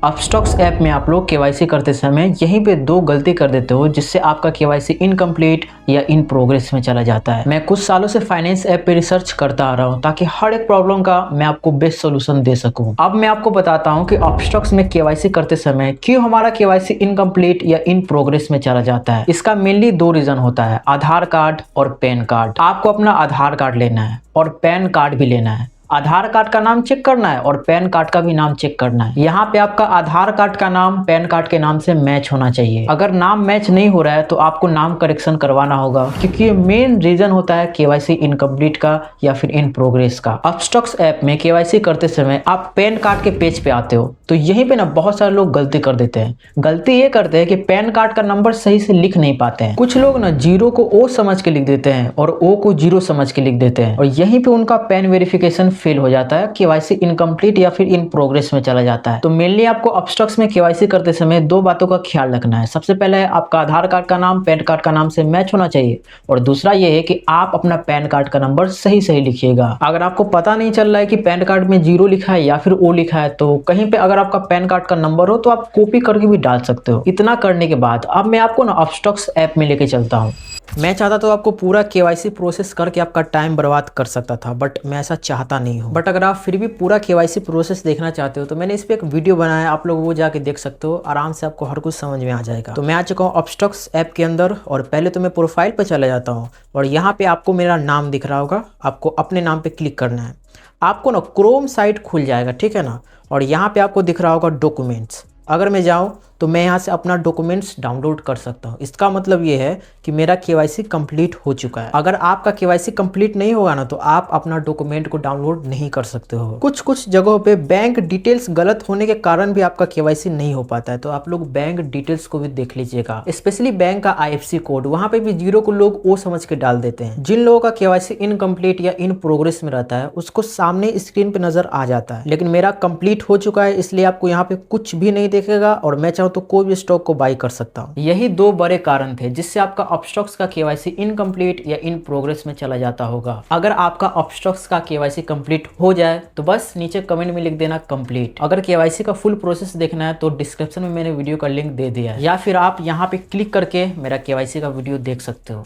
Upstox app में आप लोग केवाईसी करते समय यहीं पे दो गलती कर देते हो जिससे आपका केवाईसी इनकम्प्लीट या इन प्रोग्रेस में चला जाता है। मैं कुछ सालों से फाइनेंस ऐप पे रिसर्च करता आ रहा हूँ ताकि हर एक प्रॉब्लम का मैं आपको बेस्ट सोल्यूशन दे सकूँ। अब मैं आपको बताता हूँ कि अपस्टॉक्स में केवाईसी करते समय क्यों हमारा केवाईसी इनकम्प्लीट या इन प्रोग्रेस में चला जाता है। इसका मेनली दो रीजन होता है, आधार कार्ड और पैन कार्ड। आपको अपना आधार कार्ड लेना है और पैन कार्ड भी लेना है। आधार कार्ड का नाम चेक करना है और पैन कार्ड का भी नाम चेक करना है। यहाँ पे आपका आधार कार्ड का नाम पैन कार्ड के नाम से मैच होना चाहिए। अगर नाम मैच नहीं हो रहा है तो आपको नाम करेक्शन करवाना होगा, क्योंकि ये मेन रीजन होता है केवाईसी इनकम्प्लीट का या फिर इन प्रोग्रेस का। अपस्टॉक्स ऐप में केवाईसी करते समय आप पैन कार्ड के पेज पे आते हो तो यहीं पे ना बहुत सारे लोग गलती कर देते हैं। गलती ये करते हैं कि पैन कार्ड का नंबर सही से लिख नहीं पाते हैं। कुछ लोग ना जीरो को ओ समझ के लिख देते हैं और ओ को जीरो समझ के लिख देते हैं और यहीं पे उनका पैन वेरिफिकेशन फेल हो जाता है, केवाईसी इनकम्प्लीट या फिर इन प्रोग्रेस में चला जाता है। तो मेनली आपको अपस्टॉक्स में केवाईसी करते समय दो बातों का ख्याल रखना है। सबसे पहले है आपका आधार कार्ड का नाम पैन कार्ड का नाम से मैच होना चाहिए और दूसरा ये है कि आप अपना पैन कार्ड का नंबर सही सही लिखिएगा। अगर आपको पता नहीं चल रहा है कि पैन कार्ड में जीरो लिखा है या फिर ओ लिखा है तो कहीं पे अगर आपका पैन कार्ड का नंबर हो तो आप कॉपी करके भी डाल सकते हो। इतना करने के बाद अब मैं आपको ना अपस्टॉक्स ऐप में लेके चलता हूँ। मैं चाहता तो आपको पूरा केवाईसी प्रोसेस करके आपका टाइम बर्बाद कर सकता था, बट मैं ऐसा चाहता नहीं हूँ। बट अगर आप फिर भी पूरा केवाईसी प्रोसेस देखना चाहते हो तो मैंने इस पे एक वीडियो बनाया है, आप लोग वो जाके देख सकते हो। आराम से आपको हर कुछ समझ में आ जाएगा। तो मैं आ चुका हूँ अपस्टॉक्स ऐप के अंदर और पहले तो मैं प्रोफाइल पर चला जाता हूँ और यहाँ पे आपको मेरा नाम दिख रहा होगा। आपको अपने नाम पे क्लिक करना है। आपको ना क्रोम साइट खुल जाएगा, ठीक है ना। और यहाँ पे आपको दिख रहा होगा डॉक्यूमेंट्स। अगर मैं जाऊँ तो मैं यहाँ से अपना डॉक्यूमेंट्स डाउनलोड कर सकता हूँ। इसका मतलब ये है कि मेरा केवाईसी कंप्लीट हो चुका है। अगर आपका केवाईसी कंप्लीट नहीं होगा ना तो आप अपना डॉक्यूमेंट को डाउनलोड नहीं कर सकते हो। कुछ कुछ जगहों पे बैंक डिटेल्स गलत होने के कारण भी आपका केवाईसी नहीं हो पाता है, तो आप लोग बैंक डिटेल्स को भी देख लीजिएगा। स्पेशली बैंक का IFSC कोड, वहाँ पे भी जीरो को लोग ओ समझ के डाल देते हैं। जिन लोगों का केवाईसी इनकम्प्लीट या इन प्रोग्रेस में रहता है उसको सामने स्क्रीन पे नजर आ जाता है, लेकिन मेरा कंप्लीट हो चुका है इसलिए आपको यहाँ पे कुछ भी नहीं देखेगा और मैं चाहूँ तो कोई भी स्टॉक को बाई कर सकता हूँ। यही दो बड़े कारण थे जिससे आपका अपस्टॉक्स का केवाईसी इनकम्प्लीट या इन प्रोग्रेस में चला जाता होगा। अगर आपका अपस्टॉक्स का केवाईसी कंप्लीट हो जाए तो बस नीचे कमेंट में लिख देना कंप्लीट। अगर केवाईसी का फुल प्रोसेस देखना है तो डिस्क्रिप्शन में मैंने वीडियो का लिंक दे दिया है, या फिर आप यहाँ पे क्लिक करके मेरा केवाईसी का वीडियो देख सकते हो।